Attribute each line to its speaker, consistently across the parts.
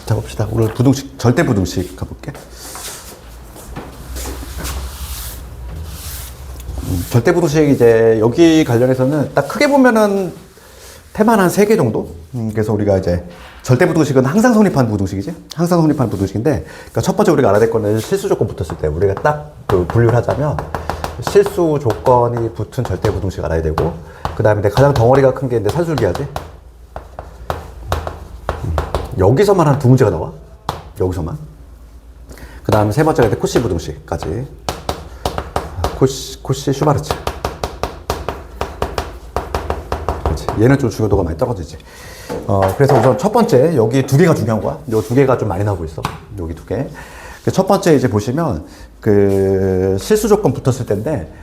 Speaker 1: 자, 봅시다. 오늘 부등식, 절대 부등식 가볼게. 절대 부등식 이제 여기 관련해서는 딱 크게 보면은 테마는 한 3개 정도? 그래서 우리가 이제 절대 부등식은 항상 성립한 부등식이지? 항상 성립한 부등식인데, 그러니까 첫 번째 우리가 알아야 될 거는 실수 조건 붙었을 때 우리가 딱 그 분류를 하자면 실수 조건이 붙은 절대 부등식 알아야 되고, 그 다음에 가장 덩어리가 큰 게 이제 산술기하지? 여기서만 한 2문제가 나와. 여기서만. 그 다음에 세 번째가 이제 코시 부등식까지. 코시 슈바르츠. 그렇지. 얘는 좀 중요도가 많이 떨어지지. 그래서 우선 첫 번째, 여기 2개가 중요한 거야. 요 2개가 좀 많이 나오고 있어. 여기 2개. 첫 번째 이제 보시면, 실수 조건 붙었을 때인데,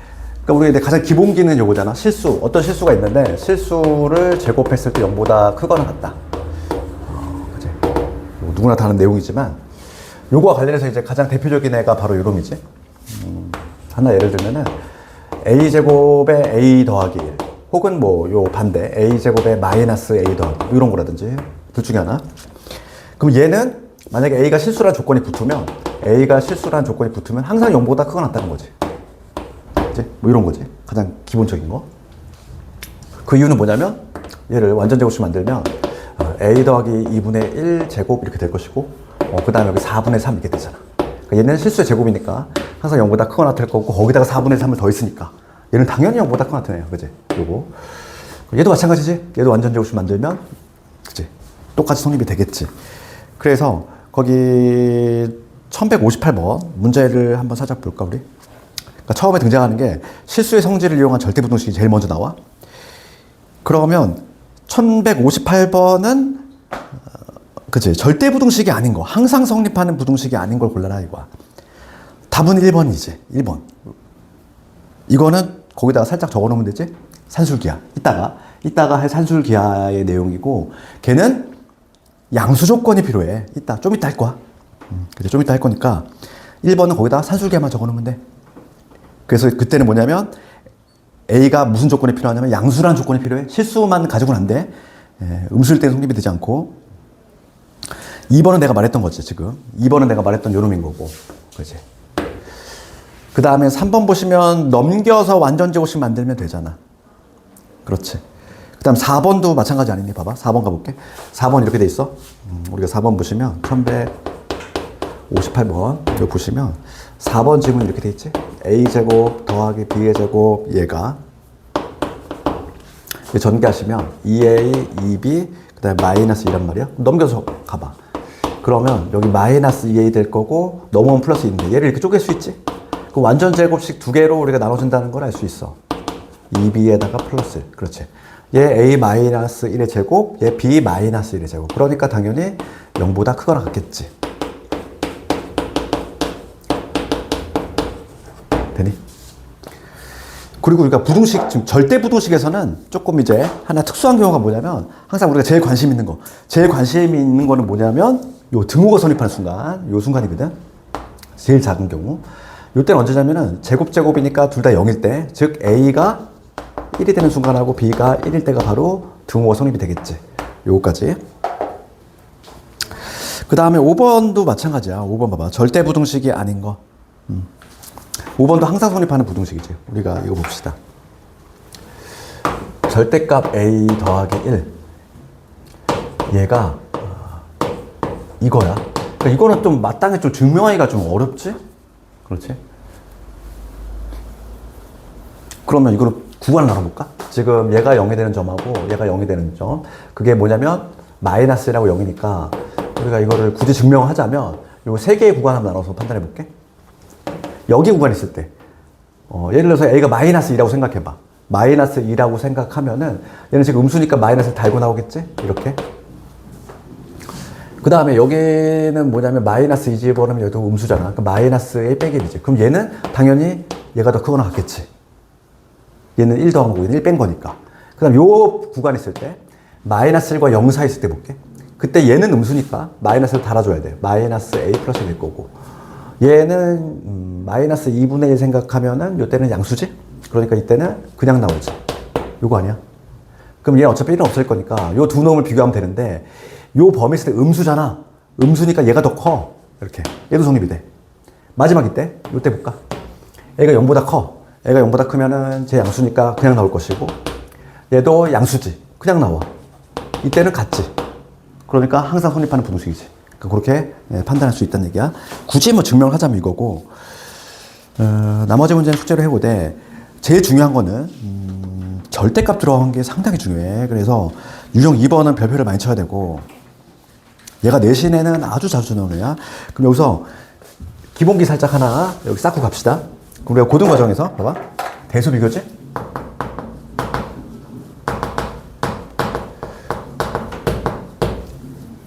Speaker 1: 그러니까 우리가 이제 가장 기본기는 요거잖아. 실수. 어떤 실수가 있는데, 실수를 제곱했을 때 0보다 크거나 같다. 그치. 누구나 다 아는 내용이지만, 요거와 관련해서 이제 가장 대표적인 애가 바로 요놈이지. 하나 예를 들면은, a제곱에 a 더하기 1. 혹은 뭐, 요 반대, a제곱에 마이너스 a 더하기, 이런 거라든지, 둘 중에 하나. 그럼 얘는, 만약에 a가 실수란 조건이 붙으면, 항상 0보다 크거나 같다는 거지. 그치? 뭐 이런 거지. 가장 기본적인 거. 그 이유는 뭐냐면, 얘를 완전 제곱식 만들면, a 더하기 2분의 1 제곱 이렇게 될 것이고, 그 다음에 여기 4분의 3 이렇게 되잖아. 그러니까 얘는 실수의 제곱이니까, 항상 0보다 크거나 될 거고, 거기다가 4분의 3을 더 있으니까, 얘는 당연히 0보다 크거나 같네요. 그지? 요거. 얘도 마찬가지지? 얘도 완전 제곱식 만들면, 그지? 똑같이 성립이 되겠지. 그래서, 거기, 1158번 문제를 한번 살짝 볼까, 우리? 그러니까 처음에 등장하는 게 실수의 성질을 이용한 절대부등식이 제일 먼저 나와. 그러면 1158번은, 그치? 절대부등식이 아닌 거. 항상 성립하는 부등식이 아닌 걸 골라라, 이거야. 답은 1번이지. 1번. 이거는 거기다가 살짝 적어 놓으면 되지? 산술기하. 이따가 할 산술기하의 내용이고, 걔는 양수 조건이 필요해. 좀 이따 할 거야. 그치? 좀 이따 할 거니까, 1번은 거기다가 산술기하만 적어 놓으면 돼. 그래서 그때는 뭐냐면, A가 무슨 조건이 필요하냐면, 양수라는 조건이 필요해. 실수만 가지고는 안 돼. 음수일 때는 성립이 되지 않고. 2번은 내가 말했던 거지, 지금. 2번은 내가 말했던 요 놈인 거고. 그치? 그 다음에 3번 보시면 넘겨서 완전 제곱식 만들면 되잖아. 그렇지. 그 다음 4번도 마찬가지 아니니? 봐봐. 4번 가볼게. 4번 이렇게 돼 있어. 우리가 4번 보시면 1158번 이거 보시면 4번 지문 이렇게 돼 있지? a제곱 더하기 b의 제곱 얘가 전개하시면 2a, 2b 그 다음에 마이너스 2란 말이야. 넘겨서 가봐. 그러면 여기 마이너스 2a 될 거고 넘어오면 플러스 2인데 얘를 이렇게 쪼갤 수 있지? 그 완전 제곱식 2개로 우리가 나눠준다는 걸 알 수 있어. 2b에다가 플러스 1. 그렇지. 얘 a 마이너스 1의 제곱, 얘 b 마이너스 1의 제곱. 그러니까 당연히 0보다 크거나 같겠지. 되니? 그리고 우리가 부등식, 지금 절대 부등식에서는 조금 이제 하나 특수한 경우가 뭐냐면, 항상 우리가 제일 관심 있는 거는 뭐냐면, 요 등호가 성립하는 순간, 요 순간이거든. 제일 작은 경우. 요때는 언제냐면은, 제곱이니까 둘 다 0일 때, 즉, A가 1이 되는 순간하고 B가 1일 때가 바로 등호가 성립이 되겠지. 요거까지. 그 다음에 5번도 마찬가지야. 5번 봐봐. 절대 부등식이 아닌 거. 5번도 항상 성립하는 부등식이지. 우리가 이거 봅시다. 절대값 A 더하기 1. 얘가, 이거야. 그러니까 이거는 좀 마땅히 좀 증명하기가 좀 어렵지? 그렇지? 그러면 이거를 구간을 나눠볼까? 지금 얘가 0이 되는 점하고 얘가 0이 되는 점. 그게 뭐냐면, 마이너스라고 0이니까, 우리가 이거를 굳이 증명하자면, 요 3개의 구간 한번 나눠서 판단해 볼게. 여기 구간 있을 때, 예를 들어서 A가 마이너스 2라고 생각해봐. 마이너스 2라고 생각하면은, 얘는 지금 음수니까 마이너스를 달고 나오겠지? 이렇게. 그 다음에 여기는 뭐냐면, 마이너스 2 집어넣으면 여기도 음수잖아. 그러니까 마이너스 1 빼기 1이지. 그럼 얘는 당연히 얘가 더 크거나 같겠지. 얘는 1 더한 거고, 얘는 1 뺀 거니까. 그 다음 요 구간 있을 때, 마이너스 1과 0 사이 있을 때 볼게. 그때 얘는 음수니까 마이너스를 달아줘야 돼. 마이너스 a 플러스 될 거고. 얘는 마이너스 2분의 1 생각하면은 요때는 양수지? 그러니까 이때는 그냥 나오지. 요거 아니야? 그럼 얘는 어차피 1은 없을 거니까 요 두 놈을 비교하면 되는데 요 범위 있을 때 음수잖아. 음수니까 얘가 더 커. 이렇게. 얘도 성립이 돼. 마지막 이때, 이때 볼까? A가 0보다 커. A가 0보다 크면은 제 양수니까 그냥 나올 것이고, 얘도 양수지. 그냥 나와. 이때는 같지. 그러니까 항상 성립하는 분수이지. 그렇게 판단할 수 있다는 얘기야. 굳이 뭐 증명을 하자면 이거고, 나머지 문제는 숙제로 해보되, 제일 중요한 거는, 절대값 들어간 게 상당히 중요해. 그래서 유형 2번은 별표를 많이 쳐야 되고, 얘가 내신에는 아주 자주 나오는 애야. 그럼 여기서 기본기 살짝 하나 여기 쌓고 갑시다. 우리가 고등과정에서 봐봐. 대수 비교지?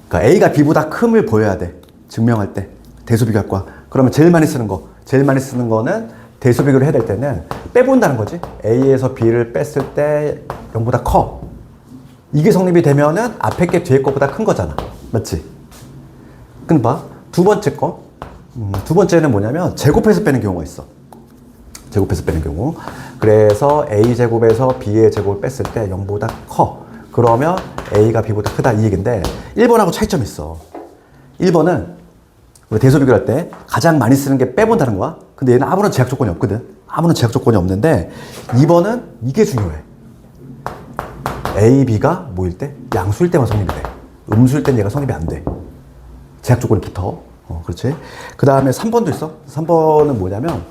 Speaker 1: 그러니까 A가 B보다 큼을 보여야 돼. 증명할 때. 대수 비교할 거야. 그러면 제일 많이 쓰는 거는 대수 비교를 해야 될 때는 빼본다는 거지. A에서 B를 뺐을 때 0보다 커. 이게 성립이 되면은 앞에 게 뒤에 거보다 큰 거잖아. 맞지? 근데 봐. 두 번째 거. 두 번째는 뭐냐면 제곱해서 빼는 경우가 있어. 제곱해서 빼는 경우. 그래서 A제곱에서 B의 제곱을 뺐을 때 0보다 커. 그러면 A가 B보다 크다 이 얘기인데 1번하고 차이점이 있어. 1번은 우리 대수 비교할 때 가장 많이 쓰는 게 빼본다는 거야. 근데 얘는 아무런 제약 조건이 없거든. 아무런 제약 조건이 없는데 2번은 이게 중요해. A, B가 뭐일 때? 양수일 때만 성립이 돼. 음수일 땐 얘가 성립이 안 돼. 제약 조건이 붙어. 그렇지. 그 다음에 3번도 있어. 3번은 뭐냐면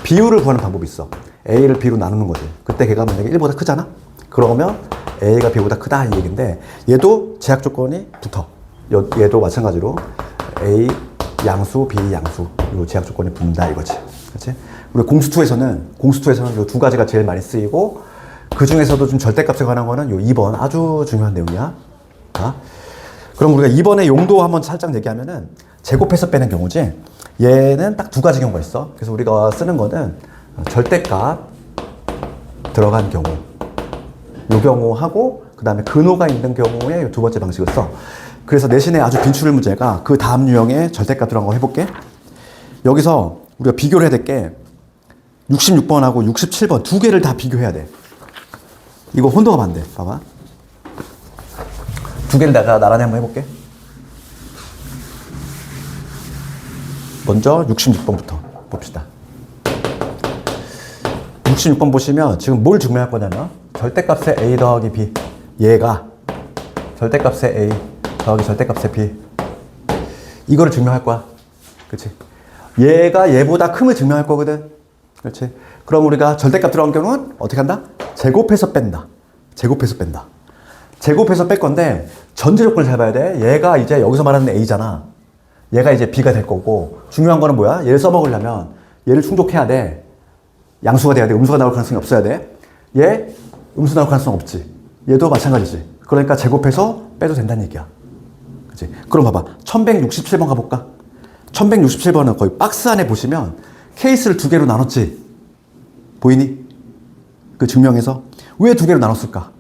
Speaker 1: 비율을 구하는 방법이 있어. A를 B로 나누는 거지. 그때 걔가 만약에 1보다 크잖아? 그러면 A가 B보다 크다 이 얘기인데 얘도 제약 조건이 붙어. 얘도 마찬가지로 A 양수, B 양수 요 제약 조건이 붙는다 이거지. 그렇지? 우리 공수2에서는 요 두 가지가 제일 많이 쓰이고 그 중에서도 좀 절대값에 관한 거는 요 2번 아주 중요한 내용이야. 그럼 우리가 2번의 용도 한번 살짝 얘기하면은 제곱해서 빼는 경우지. 얘는 딱 두 가지 경우가 있어. 그래서 우리가 쓰는 거는 절대값 들어간 경우. 요 경우하고 그 다음에 근호가 있는 경우에 두 번째 방식을 써. 그래서 내신에 아주 빈출을 문제가 그 다음 유형의 절대값 들어간 거 해볼게. 여기서 우리가 비교를 해야 될 게 66번하고 67번 두 개를 다 비교해야 돼. 이거 혼동하면 안 돼. 봐봐. 두 개를 내가 나란히 한번 해볼게. 먼저 66번부터 봅시다. 66번 보시면 지금 뭘 증명할 거냐면 절대값의 A 더하기 B 얘가 절대값의 A 더하기 절대값의 B 이거를 증명할 거야. 그렇지? 얘가 얘보다 큼을 증명할 거거든. 그렇지? 그럼 우리가 절대값 들어간 경우는 어떻게 한다? 제곱해서 뺀다. 제곱해서 뺀다. 제곱해서 뺄 건데 전제 조건을 잘 봐야 돼. 얘가 이제 여기서 말하는 A잖아. 얘가 이제 B가 될 거고 중요한 거는 뭐야? 얘를 써먹으려면 얘를 충족해야 돼. 양수가 돼야 돼. 음수가 나올 가능성이 없어야 돼. 얘 음수 나올 가능성 없지. 얘도 마찬가지지. 그러니까 제곱해서 빼도 된다는 얘기야. 그치? 그럼 봐봐. 1167번 가볼까? 1167번은 거의 박스 안에 보시면 케이스를 두 개로 나눴지. 보이니? 그 증명에서. 왜 두 개로 나눴을까?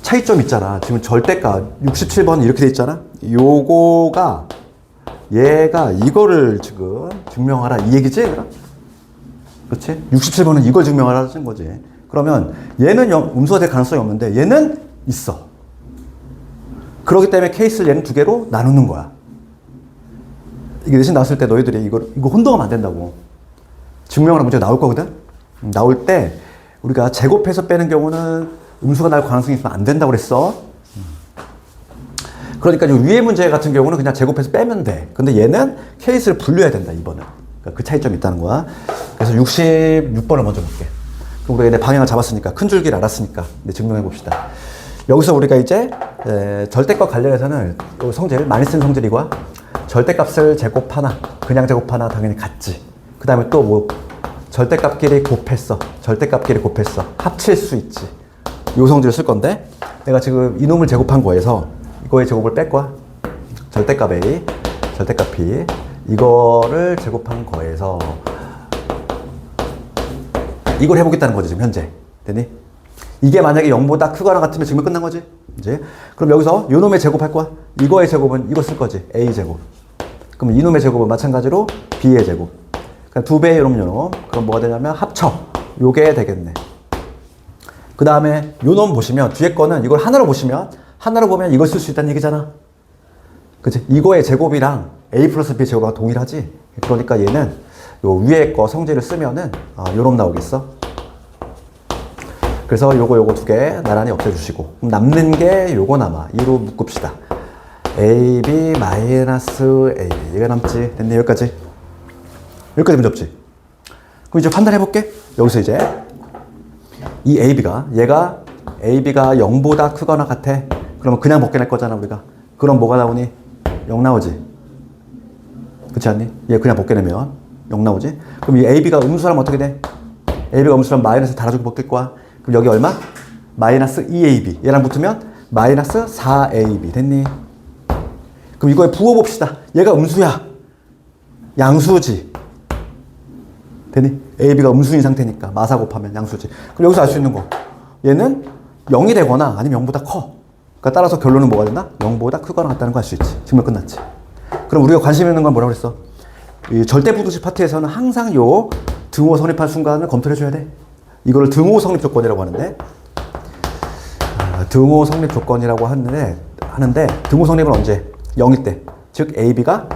Speaker 1: 차이점 있잖아. 지금 절대값 67번 이렇게 돼 있잖아. 요거가 얘가 이거를 지금 증명하라 이 얘기지? 그렇지? 67번은 이걸 증명하라는 거지. 그러면 얘는 음수가 될 가능성이 없는데 얘는 있어. 그렇기 때문에 케이스를 얘는 두 개로 나누는 거야. 이게 대신 나왔을 때 너희들이 이거 혼동하면 안 된다고. 증명하는 문제가 나올 거거든? 나올 때 우리가 제곱해서 빼는 경우는 음수가 나올 가능성이 있으면 안 된다고 그랬어. 그러니까 위에 문제 같은 경우는 그냥 제곱해서 빼면 돼. 근데 얘는 케이스를 분류해야 된다, 이번은. 그러니까 그 차이점이 있다는 거야. 그래서 66번을 먼저 볼게. 그럼 우리가 이제 방향을 잡았으니까, 큰 줄기를 알았으니까, 이제 증명해 봅시다. 여기서 우리가 이제, 절대값 관련해서는 성질, 많이 쓴 성질이고, 절대값을 제곱하나, 그냥 제곱하나 당연히 같지. 그 다음에 또 뭐, 절대값끼리 곱했어. 절대값끼리 곱했어. 합칠 수 있지. 요 성질을 쓸 건데, 내가 지금 이놈을 제곱한 거에서, 이거의 제곱을 뺄 거야. 절대값 A, 절대값 B. 이거를 제곱한 거에서 이걸 해보겠다는 거지, 지금 현재. 되니? 이게 만약에 0보다 크거나 같으면 증명 끝난 거지? 이제. 그럼 여기서 요놈의 제곱할 거야. 이거의 제곱은 이거 쓸 거지. A제곱. 그럼 이놈의 제곱은 마찬가지로 B의 제곱. 그러니까 두 배의 요놈. 그럼 뭐가 되냐면 합쳐. 요게 되겠네. 그 다음에 요놈 보시면 뒤에 거는 이걸 하나로 보시면 하나로 보면 이걸 쓸 수 있다는 얘기잖아. 그치? 이거의 제곱이랑 a 플러스 b 제곱하고 동일하지? 그러니까 얘는 요 위에 거 성질을 쓰면은 요럼 나오겠어. 그래서 요거 두 개 나란히 없애주시고 남는 게 요거 남아. 2로 묶읍시다. ab 마이너스 ab 얘가 남지. 됐네. 여기까지 문제 없지? 그럼 이제 판단해볼게. 여기서 이제 이 AB가 얘가 AB가 0보다 크거나 같아. 그러면 그냥 벗겨낼 거잖아 우리가. 그럼 뭐가 나오니? 0 나오지. 그렇지 않니? 얘 그냥 벗겨내면 0 나오지. 그럼 이 AB가 음수라면 어떻게 돼? AB가 음수라면 마이너스 달아주고 벗길 거야. 그럼 여기 얼마? 마이너스 2AB 얘랑 붙으면 마이너스 4AB 됐니? 그럼 이거에 부어봅시다. 얘가 음수야. 양수지. 되니? AB가 음수인 상태니까 마사 곱하면 양수지. 그럼 여기서 알 수 있는 거 얘는 0이 되거나 아니면 0보다 커. 그러니까 따라서 결론은 뭐가 된다? 0보다 크거나 같다는 거 알 수 있지. 증명 끝났지. 그럼 우리가 관심 있는 건 뭐라고 그랬어? 이 절대부등식 파트에서는 항상 요 등호 성립한 순간을 검토를 해줘야 돼. 이거를 등호 성립 조건이라고 하는데 등호 성립 조건이라고 하는데 등호 성립은 언제? 0일 때. 즉 AB가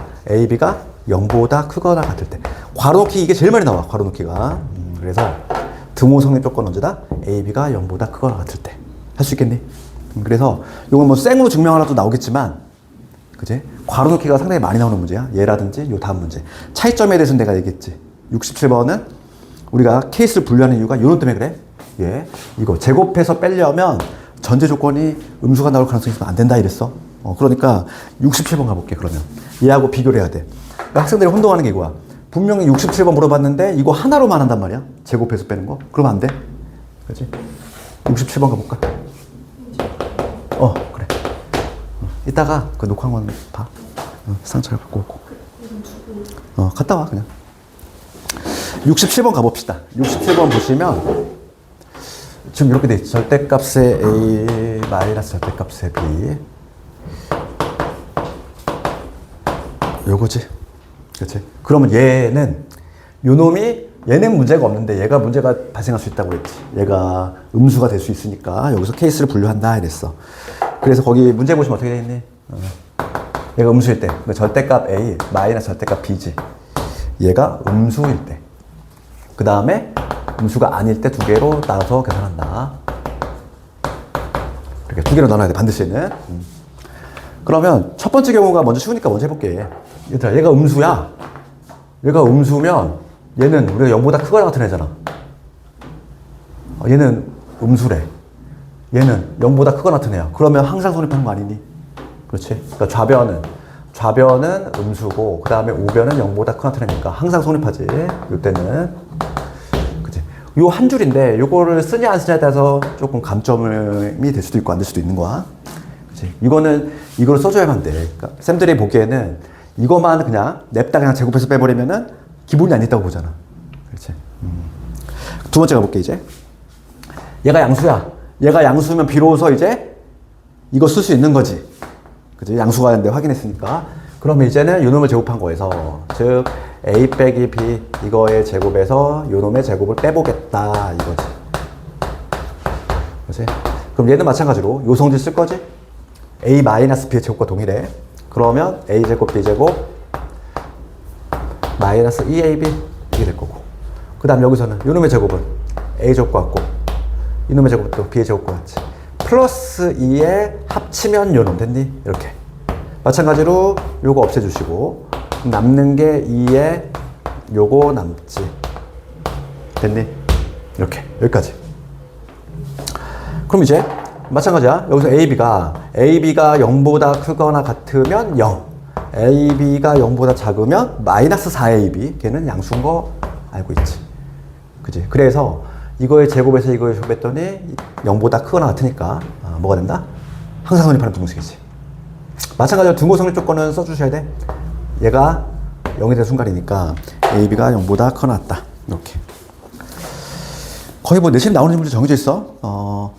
Speaker 1: 0보다 크거나 같을 때. 괄호넣기 이게 제일 많이 나와. 괄호넣기가. 그래서 등호 성립 조건 언제다? AB가 0보다 크거나 같을 때. 할 수 있겠니? 그래서 이건 뭐 생으로 증명하라도 나오겠지만 그지? 괄호넣기가 상당히 많이 나오는 문제야. 얘라든지 요 다음 문제. 차이점에 대해서는 내가 얘기했지. 67번은 우리가 케이스를 분류하는 이유가 요런 때문에 그래. 예. 이거 제곱해서 빼려면 전제 조건이 음수가 나올 가능성이 있으면 안 된다 이랬어. 그러니까 67번 가볼게. 그러면 얘하고 비교를 해야 돼. 학생들이 혼동하는 게 이거야. 분명히 67번 물어봤는데 이거 하나로만 한단 말이야. 제곱해서 빼는 거. 그러면 안 돼. 그렇지? 67번 가볼까? 그래. 이따가 그 녹화한 건 봐. 상처를 받고 오고. 갔다 와 그냥. 67번 가봅시다. 67번 보시면 지금 이렇게 돼 있지. 절대값의 A 마이너스 절대값의 B. 요거지. 그렇지? 그러면 얘는 얘는 문제가 없는데 얘가 문제가 발생할 수 있다고 했지. 얘가 음수가 될 수 있으니까 여기서 케이스를 분류한다 이랬어. 그래서 거기 문제 보시면 어떻게 돼 있니? 얘가 음수일 때 절대값 A 마이너스 절대값 B지. 얘가 음수일 때. 그 다음에 음수가 아닐 때 두 개로 나눠서 계산한다. 이렇게 두 개로 나눠야 돼 반드시는. 그러면 첫 번째 경우가 먼저 쉬우니까 먼저 해볼게. 얘들아, 얘가 음수야. 얘가 음수면 얘는 우리가 0보다 크거나 같은 애잖아. 얘는 음수래. 얘는 0보다 크거나 같은 애야. 그러면 항상 성립하는 거 아니니? 그렇지? 그러니까 좌변은 음수고 그 다음에 우변은 0보다 크거나 같은 애니까 항상 성립하지. 이때는. 그치? 요 한 줄인데 요거를 쓰냐 안 쓰냐에 따라서 조금 감점이 될 수도 있고 안 될 수도 있는 거야. 그치? 이거를 써줘야만 돼. 그러니까 쌤들이 보기에는 이거만 그냥 냅다 그냥 제곱해서 빼버리면은 기본이 안 있다고 보잖아. 그렇지? 두 번째 가볼게, 이제. 얘가 양수야. 얘가 양수면 비로소 이제 이거 쓸 수 있는 거지. 그치? 양수가 있는데 확인했으니까. 그러면 이제는 요놈을 제곱한 거에서, 즉, A 빼기 B 이거의 제곱에서 요놈의 제곱을 빼보겠다. 이거지. 그치? 그럼 얘는 마찬가지로 요 성질 쓸 거지? A 마이너스 B의 제곱과 동일해. 그러면 A제곱 B제곱 마이너스 2AB 이게 될 거고. 그 다음 여기서는 이놈의 제곱은 A제곱과 같고 이놈의 제곱도 B의 제곱과 같지. 플러스 2에 합치면 요놈 됐니? 이렇게. 마찬가지로 요거 없애주시고 남는 게 2에 요거 남지. 됐니? 이렇게. 여기까지. 그럼 이제 마찬가지야. 여기서 AB가 0보다 크거나 같으면 0. AB가 0보다 작으면 마이너스 4AB. 걔는 양수인 거 알고 있지. 그지? 그래서 이거의 제곱에서 이거의 제곱했더니 0보다 크거나 같으니까 뭐가 된다? 항상 성립하는 등호식이지. 마찬가지로 등호 성립 조건은 써주셔야 돼. 얘가 0이 되는 순간이니까 AB가 0보다 크거나 같다. 이렇게. 거의 뭐 내신 나오는 문제 정해져 있어.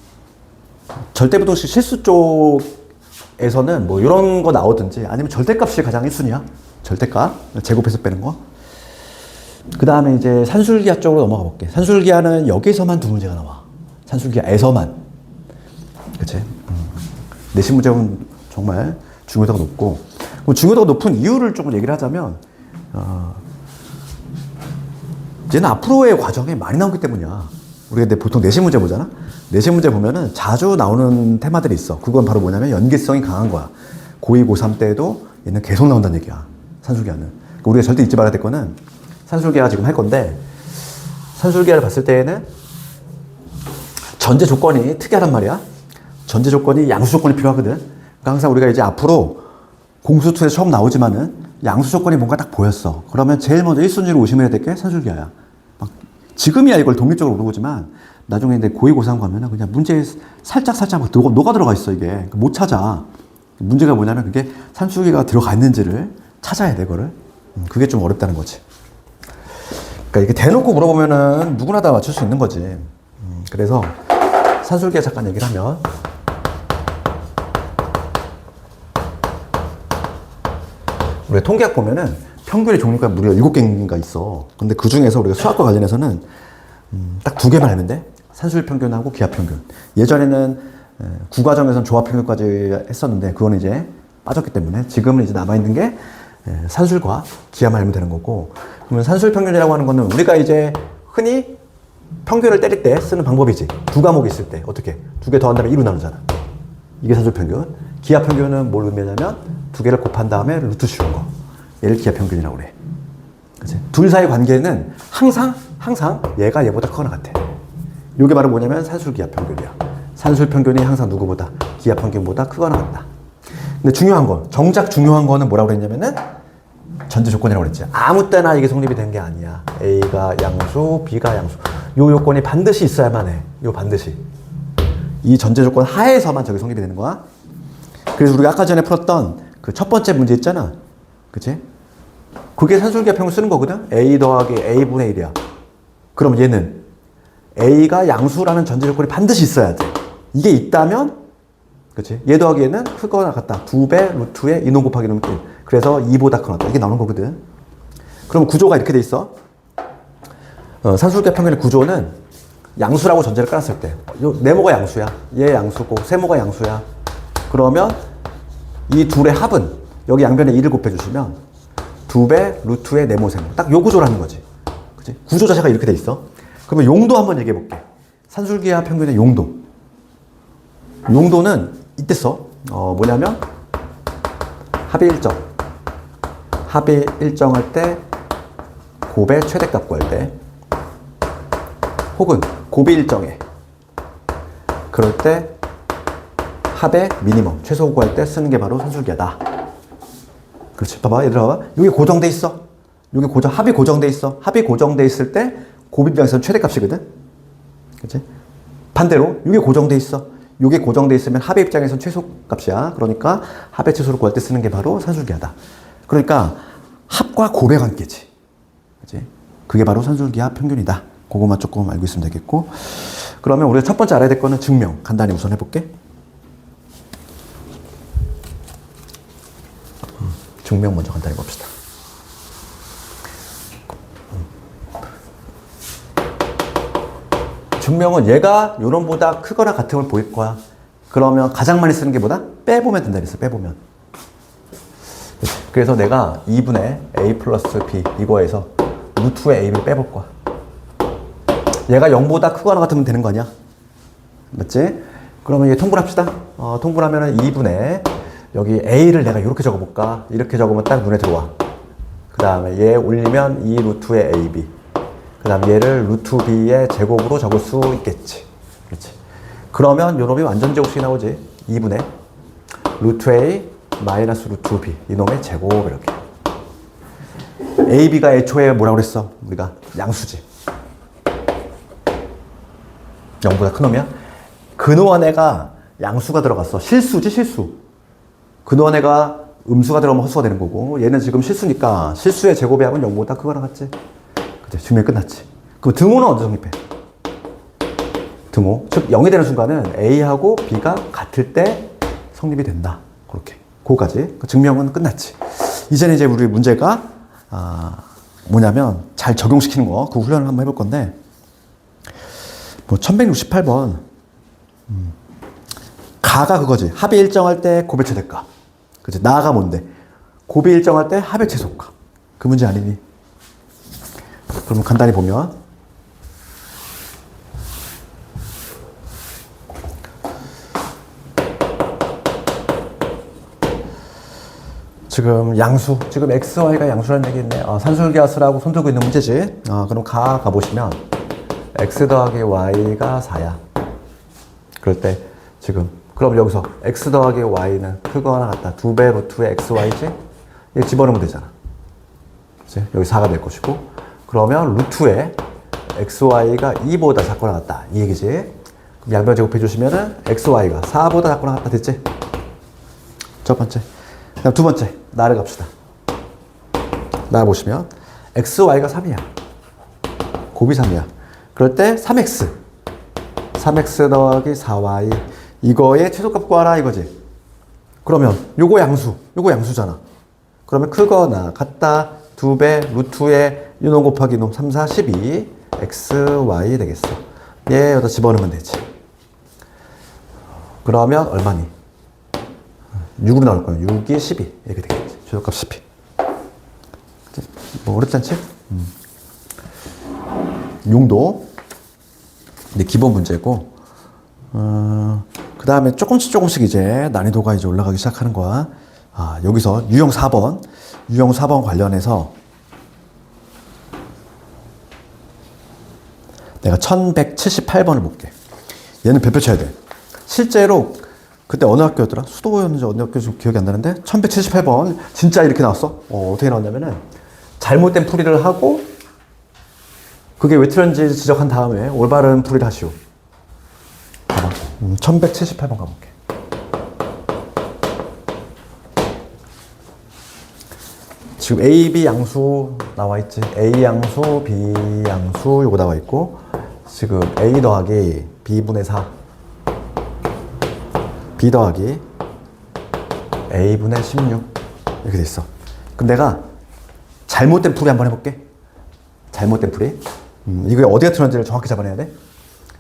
Speaker 1: 절대부등식 실수 쪽에서는 뭐 이런 거 나오든지 아니면 절대값이 가장 1순위야. 절대값. 제곱해서 빼는 거. 그 다음에 이제 산술기하 쪽으로 넘어가 볼게. 산술기하는 여기서만 두 문제가 나와. 산술기하에서만. 그치? 내신 문제는 정말 중요도가 높고. 그럼 중요도가 높은 이유를 조금 얘기를 하자면, 얘는 앞으로의 과정에 많이 나오기 때문이야. 우리가 근데 보통 내신 문제 보잖아? 내신 문제 보면은 자주 나오는 테마들이 있어. 그건 바로 뭐냐면 연계성이 강한 거야. 고2, 고3 때도 얘는 계속 나온다는 얘기야. 산술기하는. 그러니까 우리가 절대 잊지 말아야 될 거는 산술기하 지금 할 건데, 산술기하를 봤을 때에는 전제 조건이 특이하단 말이야. 전제 조건이 양수 조건이 필요하거든. 그러니까 항상 우리가 이제 앞으로 공수2에서 처음 나오지만은 양수 조건이 뭔가 딱 보였어. 그러면 제일 먼저 1순위로 오시면 될 게 산술기하야. 막 지금이야 이걸 독립적으로 모르지만 나중에 이제 고2, 고3 가면은 그냥 문제에 살짝 녹아 들어가 있어 이게. 못 찾아. 문제가 뭐냐면 그게 산술기가 들어가 있는지를 찾아야 돼, 그거를. 그게 좀 어렵다는 거지. 그러니까 이게 대놓고 물어보면은 누구나 다 맞출 수 있는 거지. 그래서 산술기하 잠깐 얘기를 하면, 우리가 통계학 보면은 평균의 종류가 무려 7개인가 있어. 근데 그 중에서 우리가 수학과 관련해서는 딱 2개만 알면 돼. 산술 평균하고 기하 평균. 예전에는 국과정에서는 조합 평균까지 했었는데 그거는 이제 빠졌기 때문에 지금은 이제 남아있는 게 산술과 기하만 알면 되는 거고. 그러면 산술 평균이라고 하는 거는 우리가 이제 흔히 평균을 때릴 때 쓰는 방법이지. 2과목이 있을 때 어떻게 2개 더한 다음에 2로 나누잖아. 이게 산술 평균. 기하 평균은 뭘 의미하냐면 2개를 곱한 다음에 루트 씌운 거. 얘를 기하 평균이라고 그래. 그치? 둘 사이 관계는 항상 얘가 얘보다 크거나 같아. 이게 바로 뭐냐면 산술 기하 평균이야. 산술 평균이 항상 누구보다 기하 평균보다 크거나 같다. 근데 중요한 건, 정작 중요한 거는 뭐라고 그랬냐면은 전제 조건이라고 그랬지. 아무 때나 이게 성립이 된 게 아니야. A가 양수, B가 양수. 요 요건이 반드시 있어야만 해. 요 반드시. 이 전제 조건 하에서만 저게 성립이 되는 거야. 그래서 우리가 아까 전에 풀었던 그 첫 번째 문제 있잖아. 그치? 그게 산술기하 평균 쓰는 거거든? A 더하기 A분의 1이야. 그럼 얘는 A가 양수라는 전제 조건이 반드시 있어야 돼. 이게 있다면, 그치? 얘 더하기 얘는 크거나 같다. 2배 루트에 이놈 곱하기 이놈 1. 그래서 2보다 크거나. 이게 나오는 거거든. 그럼 구조가 이렇게 돼 있어. 산술기하 평균의 구조는 양수라고 전제를 깔았을 때, 네모가 양수야. 얘 양수고, 세모가 양수야. 그러면 이 둘의 합은 여기 양변에 2를 곱해주시면 2배 루트의 네모 세모. 딱 요 구조를 하는 거지. 그치? 구조 자체가 이렇게 돼 있어. 그러면 용도 한번 얘기해 볼게. 산술기하 평균의 용도. 용도는 이때 써. 뭐냐면 합의 일정. 합의 일정할 때 곱의 최대값 구할 때, 혹은 곱이 일정해. 그럴 때 합의 미니멈, 최소 구할 때 쓰는 게 바로 산술기하다. 그렇지. 봐봐, 얘들아 봐봐. 이게 고정돼 있어. 이게 합이 고정돼 있어. 합이 고정돼 있을 때 곱 입장에서는 최대값이거든. 그렇지? 반대로 이게 고정돼 있어. 이게 고정돼 있으면 합의 입장에서는 최소값이야. 그러니까 합의 최소를 구할 때 쓰는 게 바로 산술기하다. 그러니까 합과 곱의 관계지. 그렇지? 그게 바로 산술기하 평균이다. 그거만 조금 알고 있으면 되겠고. 그러면 우리가 첫 번째 알아야 될 거는 증명. 간단히 우선 해볼게. 증명 먼저 간단히 봅시다. 증명은 얘가 요놈보다 크거나 같음을 보일 거야. 그러면 가장 많이 쓰는 게 뭐다? 빼보면 된다 그랬어. 빼보면. 그래서 내가 2분의 A 플러스 B 이거에서 루트의 A를 빼볼 거야. 얘가 0보다 크거나 같으면 되는 거 아니야? 맞지? 그러면 얘 통분을 합시다. 통분을 하면은 2분의 여기 A를 내가 이렇게 적어볼까? 이렇게 적으면 딱 눈에 들어와. 그 다음에 얘 올리면 2 루트의 AB. 그 다음 얘를 루트 B의 제곱으로 적을 수 있겠지. 그렇지. 그러면 요놈이 완전 제곱식이 나오지. 2분의 루트 A 마이너스 루트 B. 이놈의 제곱 이렇게. AB가 애초에 뭐라고 그랬어? 우리가 양수지. 0보다 큰 놈이야? 근호한 애가 양수가 들어갔어. 실수지, 실수. 근호한 애가 음수가 들어가면 허수가 되는 거고, 얘는 지금 실수니까 실수의 제곱의 합은 0보다 크거나 같지. 그치? 증명이 끝났지. 그럼 등호는 언제 성립해? 등호. 즉 0이 되는 순간은 A하고 B가 같을 때 성립이 된다. 그렇게. 그거까지. 그 증명은 끝났지. 이제는 이제 우리 문제가 뭐냐면 잘 적용시키는 거, 그 훈련을 한번 해볼 건데, 뭐 1168번 가가 그거지. 합이 일정할 때 곱의 최대값. 그치? 나가 뭔데? 곱이 일정할 때 합의 최소값. 그 문제 아니니? 그럼 간단히 보면 지금 양수, 지금 x, y가 양수라는 얘기 있네. 산술기하수라고 손들고 있는 문제지. 그럼 가보시면 x 더하기 y가 4야. 그럴 때 지금 그럼 여기서 x 더하기 y는 크거나 같다. 2배 루트의 x, y지? 이거 집어넣으면 되잖아. 그치? 여기 4가 될 것이고 그러면 루트의 x, y가 2보다 작거나 같다. 이 얘기지. 그럼 양변 제곱해 주시면은 x, y가 4보다 작거나 같다. 됐지? 첫 번째. 그다음 두 번째. 나를 갑시다. 나를 보시면 x, y가 3이야. 곱이 3이야. 그럴 때 3x. 3x 더하기 4y. 이거의 최소값 구하라 이거지. 그러면 요거 양수. 요거 양수잖아. 그러면 크거나 같다. 2배 루트의 이놈 곱하기 이놈 3, 4, 12 x, y 되겠어. 얘 여기다 집어넣으면 되지. 그러면 얼마니? 6으로 나올 거야. 6이 12 이렇게 되겠지. 최소값 12. 뭐 어렵지 않지? 용도. 근데 기본 문제고 그 다음에 조금씩 이제 난이도가 이제 올라가기 시작하는 거야. 여기서 유형 4번 관련해서 내가 1178번을 볼게. 얘는 별표 쳐야 돼. 실제로 그때 어느 학교였더라? 수도였는지 어느 학교 좀 기억이 안 나는데 1178번 진짜 이렇게 나왔어. 어떻게 나왔냐면은 잘못된 풀이를 하고 그게 왜 틀렸는지 지적한 다음에 올바른 풀이를 하시오. 봐봐. 1178번 가볼게. 지금 A, B 양수 나와 있지. A 양수, B 양수 요거 나와 있고 지금 A 더하기 B분의 4 B 더하기 A분의 16 이렇게 돼 있어. 그럼 내가 잘못된 풀이 한번 해볼게. 잘못된 풀이. 이게 어디가 틀렸는지를 정확히 잡아내야 돼.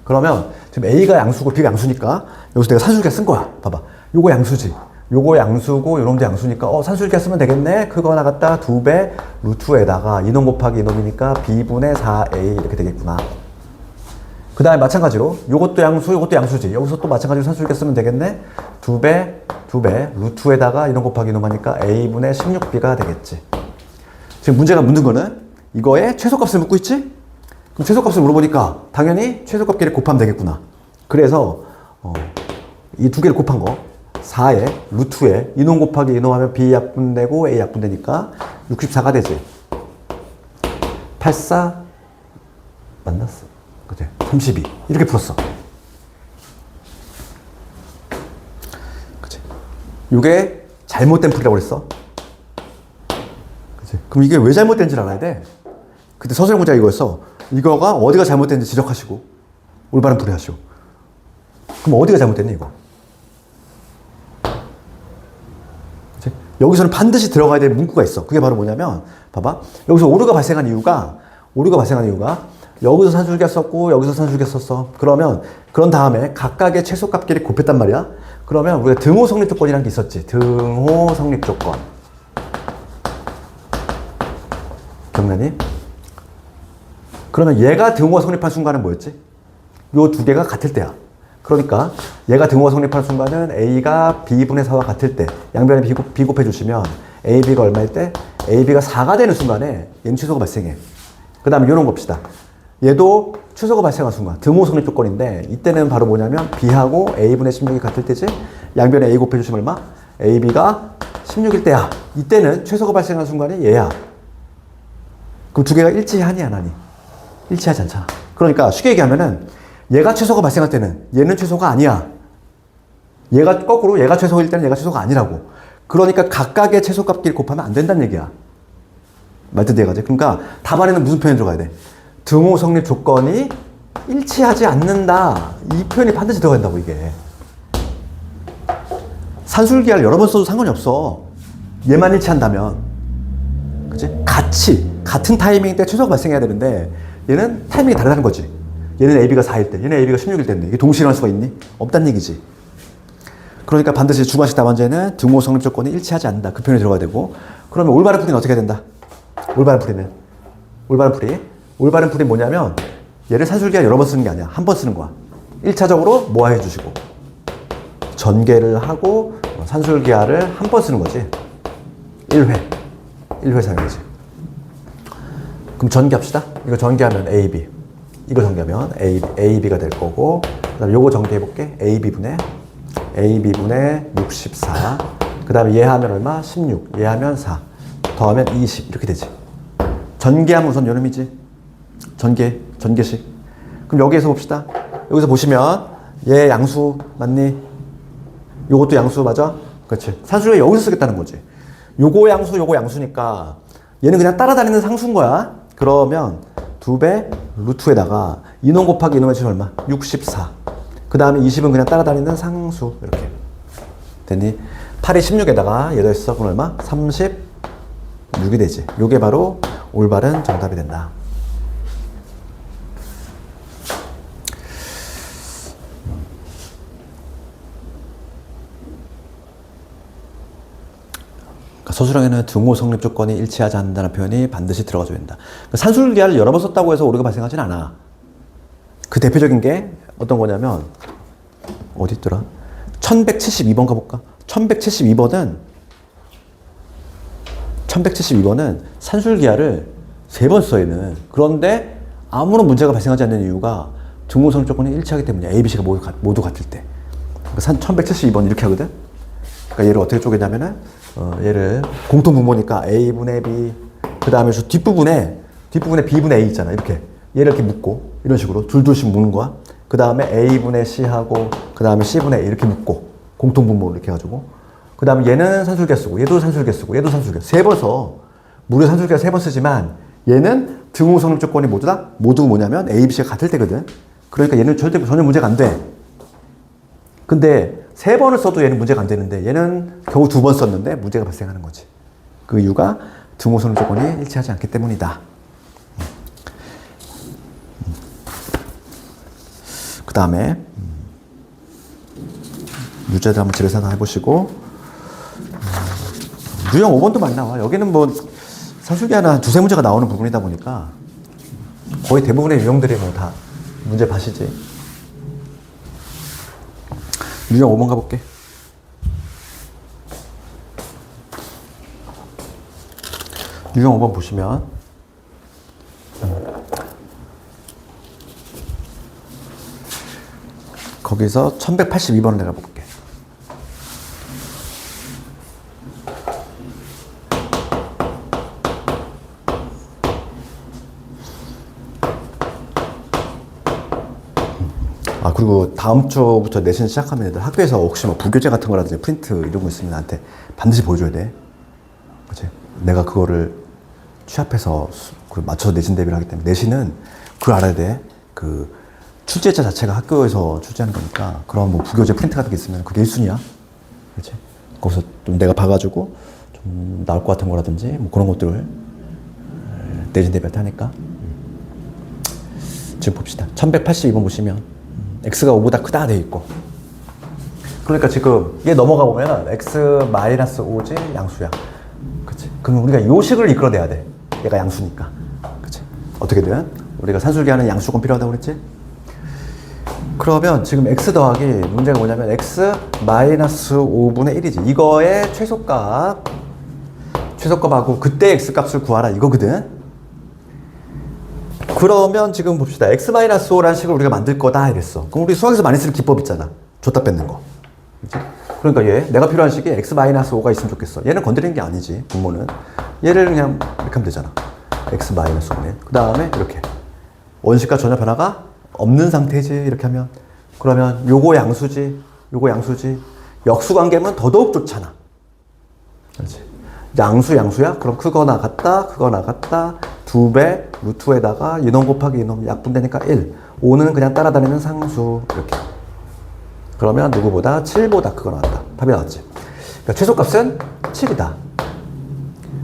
Speaker 1: 그러면 지금 A가 양수고 B가 양수니까 여기서 내가 산술기하 쓴 거야. 봐봐. 요거 양수지. 요거 양수고 요놈도 양수니까 산술기하 쓰면 되겠네. 그거 나갔다 2배 루트에다가 이놈 곱하기 이놈이니까 B분의 4A 이렇게 되겠구나. 그 다음에 마찬가지로 요것도 양수 요것도 양수지. 여기서 또 마찬가지로 산술기하 쓰면 되겠네. 2배 루트에다가 이놈 곱하기 이놈 하니까 A분의 16B가 되겠지. 지금 문제가 묻는 거는 이거의 최소값을 묻고 있지? 그럼 최소값을 물어보니까 당연히 최소값끼리 곱하면 되겠구나. 그래서 이 두 개를 곱한 거 4에 루트에 이놈 곱하기 이놈 하면 B 약분되고 A 약분되니까 64가 되지. 84 만났어. 그치? 32 이렇게 풀었어. 그치? 이게 잘못된 풀이라고 그랬어. 그치? 그럼 이게 왜 잘못된지를 알아야 돼. 그때 서술형 문제가 이거였어. 이거가 어디가 잘못됐는지 지적하시고 올바른 풀이 하시오. 그럼 어디가 잘못됐니 이거? 그치? 여기서는 반드시 들어가야 될 문구가 있어. 그게 바로 뭐냐면 봐봐. 여기서 오류가 발생한 이유가 여기서 산술기하 썼고 여기서 산술기하 썼어. 그런 다음에 각각의 최소값끼리 곱했단 말이야. 그러면 우리가 등호 성립 조건이라는 게 있었지. 등호 성립 조건. 기억나니? 그러면 얘가 등호가 성립한 순간은 뭐였지? 요 두 개가 같을 때야. 그러니까 얘가 등호가 성립한 순간은 A가 B분의 4와 같을 때 양변에 비곱해 주시면 AB가 얼마일 때? AB가 4가 되는 순간에 얘는 최소가 발생해. 그 다음에 요런 거 봅시다. 얘도 최소가 발생한 순간 등호 성립 조건인데 이때는 바로 뭐냐면 B하고 A분의 16이 같을 때지. 양변에 A 곱해 주시면 얼마? AB가 16일 때야. 이때는 최소가 발생한 순간이 얘야. 그럼 두 개가 일치하니 안 하니? 일치하지 않잖아. 그러니까 쉽게 얘기하면은 얘가 최소가 발생할 때는 얘는 최소가 아니야. 얘가 거꾸로 얘가 최소일 때는 얘가 최소가 아니라고. 그러니까 각각의 최소값끼리 곱하면 안 된다는 얘기야. 말뜻 이해가지? 그러니까 답안에는 무슨 표현이 들어가야 돼? 등호 성립 조건이 일치하지 않는다. 이 표현이 반드시 들어가야 된다고 이게. 산술기하를 여러 번 써도 상관이 없어. 얘만 일치한다면. 그치? 같은 타이밍 때 최소가 발생해야 되는데 얘는 타이밍이 다르다는 거지. 얘는 AB가 4일 때, 얘는 AB가 16일 때인데 이게 동시에 일어날 수가 있니? 없다는 얘기지. 그러니까 반드시 주관식 답안제는 등호 성립 조건이 일치하지 않는다. 그 표현이 들어가야 되고. 그러면 올바른 풀이는 어떻게 해야 된다? 올바른 풀이는. 올바른 풀이 뭐냐면 얘를 산술기하 여러 번 쓰는 게 아니야. 한 번 쓰는 거야. 1차적으로 모아해 주시고 전개를 하고 산술기하를 한 번 쓰는 거지. 1회 사용이지. 그럼 전개합시다. 이거 전개하면 AB. 이거 전개하면 AB가 될 거고, 그 다음에 요거 전개해볼게. AB분의 64. 그 다음에 얘 하면 얼마? 16. 얘 하면 4. 더하면 20. 이렇게 되지. 전개하면 우선 요놈이지. 전개식. 그럼 여기에서 봅시다. 여기서 보시면 얘 양수 맞니? 요것도 양수 맞아? 그렇지. 산술기하 여기서 쓰겠다는 거지. 요거 양수니까 얘는 그냥 따라다니는 상수인 거야. 그러면 2배 루트에다가 이놈 곱하기 이놈의 치는 얼마? 64. 그 다음에 20은 그냥 따라다니는 상수. 이렇게 됐니? 8이 16에다가 얘 더했어. 그럼 얼마? 36이 되지. 요게 바로 올바른 정답이 된다. 서술형에는 등호 성립 조건이 일치하지 않는다는 표현이 반드시 들어가줘야 된다. 산술기하를 여러 번 썼다고 해서 오류가 발생하진 않아. 그 대표적인 게 어떤 거냐면 어디 있더라? 1172번 가볼까? 1172번은 산술기하를 3번 써 얘는. 그런데 아무런 문제가 발생하지 않는 이유가 등호 성립 조건이 일치하기 때문이야. A, B, C가 모두 같을 때. 1172번 이렇게 하거든? 그러니까 얘를 어떻게 쪼개냐면은 얘를 공통분모니까 A분의 B, 그 다음에 뒷부분에 B분의 A 있잖아. 이렇게 얘를 이렇게 묶고 이런 식으로 둘씩 묶는 거야. 그 다음에 A분의 C하고 그 다음에 C분의 A 이렇게 묶고 공통분모를 이렇게 해가지고 그 다음에 얘는 산술기하 쓰고 얘도 산술기하 쓰고 얘도 산술기하 3번 써. 무려 산술기하 3번 쓰지만 얘는 등호 성립 조건이 모두 뭐냐면 A, B, C가 같을 때거든. 그러니까 얘는 전혀 문제가 안 돼. 근데 3번을 써도 얘는 문제가 안 되는데 얘는 겨우 2번 썼는데 문제가 발생하는 거지. 그 이유가 등호 성립 조건이 일치하지 않기 때문이다. 그 다음에 유제들 한번 집에서 하나 해보시고 유형 5번도 많이 나와. 여기는 뭐 산술기하는 한 2-3문제가 나오는 부분이다 보니까 거의 대부분의 유형들이 뭐 다 문제 봐시지. 유형 5번 가볼게. 유형 5번 보시면 거기서 1182번을 내가 볼게. 그리고 다음 주부터 내신 시작하면 애들 학교에서 혹시 뭐 부교재 같은 거라든지 프린트 이런 거 있으면 나한테 반드시 보여줘야 돼. 그치? 내가 그거를 취합해서 맞춰서 내신 대비를 하기 때문에 내신은 그걸 알아야 돼. 그 출제자 자체가 학교에서 출제하는 거니까 그런 뭐 부교재 프린트 같은 게 있으면 그게 1순위야. 그치? 거기서 좀 내가 봐가지고 좀 나올 것 같은 거라든지 뭐 그런 것들을 내신 대비할 때 하니까. 지금 봅시다. 1182번 보시면 x가 5보다 크다 돼 있고 그러니까 지금 얘 넘어가 보면 x-5지 양수야. 그치? 그럼 우리가 요 식을 이끌어내야 돼. 얘가 양수니까. 그치? 어떻게든 우리가 산술기하는 양수건 필요하다고 그랬지? 그러면 지금 x 더하기 문제가 뭐냐면 x-5분의 1이지. 이거의 최소값하고 그때 x값을 구하라 이거거든. 그러면 지금 봅시다. x-5라는 식을 우리가 만들 거다 이랬어. 그럼 우리 수학에서 많이 쓰는 기법 있잖아. 줬다 뺏는 거. 그치? 그러니까 내가 필요한 식이 x-5가 있으면 좋겠어. 얘는 건드리는 게 아니지. 분모는. 얘를 그냥 이렇게 하면 되잖아. x-5는. 그 다음에 이렇게. 원식과 전혀 변화가 없는 상태지. 이렇게 하면. 그러면 요거 양수지. 역수관계면 더더욱 좋잖아. 그렇지. 양수야? 그럼 크거나 같다. 2배 루트에다가 이놈 곱하기 이놈 약분되니까 1. 5는 그냥 따라다니는 상수. 이렇게. 그러면 누구보다 7보다 크거나 같다. 답이 나왔지. 그러니까 최소값은 7이다.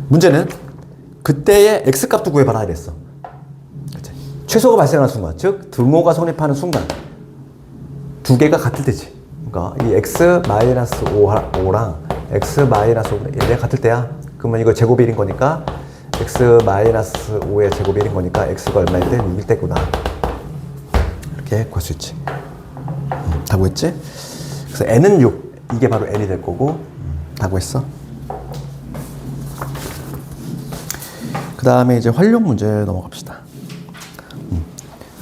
Speaker 1: 문제는 그때의 x값도 구해봐라 이랬어. 그치? 최소가 발생하는 순간, 즉 등호가 성립하는 순간 두 개가 같을 때지. 그러니까 이 x-5랑 x-5는 얘네 같을 때야. 그러면 이거 제곱 1인 거니까 x-5의 제곱 1인 거니까 x가 얼마일 때 6일 때구나. 이렇게 구할 수 있지. 다 구했지? 그래서 n은 6. 이게 바로 n이 될 거고. 다 구했어? 그 다음에 이제 활용 문제 넘어갑시다.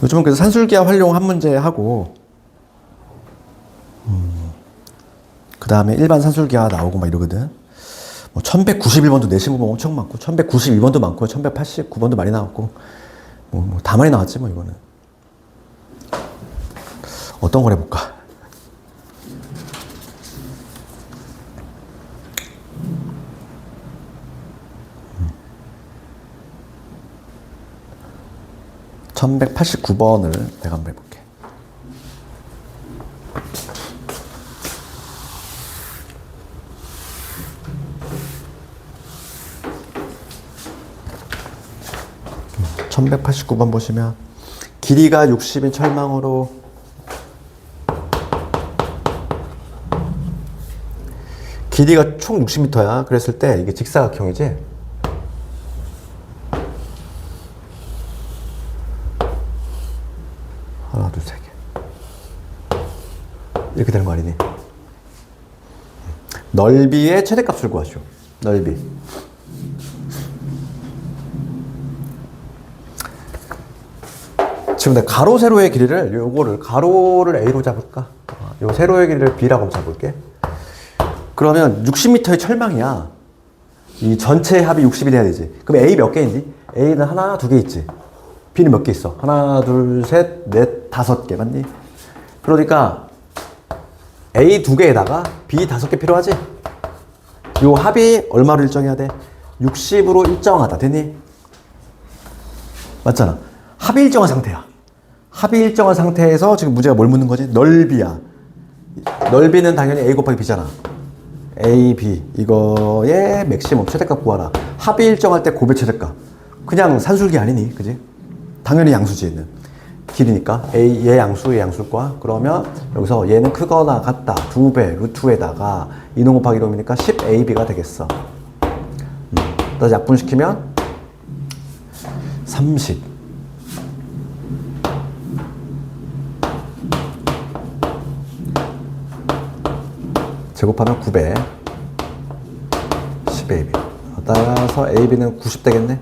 Speaker 1: 요즘은 그래서 산술기하 활용 한 문제 하고, 그 다음에 일반 산술기하 나오고 막 이러거든. 뭐 1191번도 내신 부분 엄청 많고, 1192번도 많고, 1189번도 많이 나왔고, 다 많이 나왔지, 뭐, 이거는. 어떤 걸 해볼까? (1189번을) 내가 한번 해볼게. (1189번) 보시면 길이가 60인 철망으로 길이가 총 60m야. 그랬을 때 이게 직사각형이지. 하나, 둘, 세 개. 이렇게 되는 거 아니니? 넓이의 최대값을 구하시오. 넓이. 지금 내가 가로, 세로의 길이를, 요거를, 가로를 A로 잡을까? 요 세로의 길이를 B라고 잡을게. 그러면 60m의 철망이야. 이 전체 합이 60이 돼야 되지. 그럼 A 몇 개 있니? A는 하나, 두 개 있지. B는 몇 개 있어? 하나, 둘, 셋, 넷, 다섯 개 맞니? 그러니까 A 두 개에다가 B 다섯 개 필요하지? 요 합이 얼마로 일정해야 돼? 60으로 일정하다. 됐니? 맞잖아. 합이 일정한 상태야. 합이 일정한 상태에서 지금 문제가 뭘 묻는 거지? 넓이야. 넓이는 당연히 A 곱하기 B잖아. A, B. 이거의 맥시멈 최대값 구하라. 합이 일정할 때 곱의 최대값. 그냥 산술기 아니니? 그지? 당연히 양수지, 얘는. 길이니까. 얘 양수, 얘 양수일 거야. 그러면 여기서 얘는 크거나 같다. 2배, 루트에다가 2는 곱하기 1이니까 10AB가 되겠어. 그래서 약분시키면 30. 제곱하면 9배. 10AB. 따라서 AB는 90 되겠네.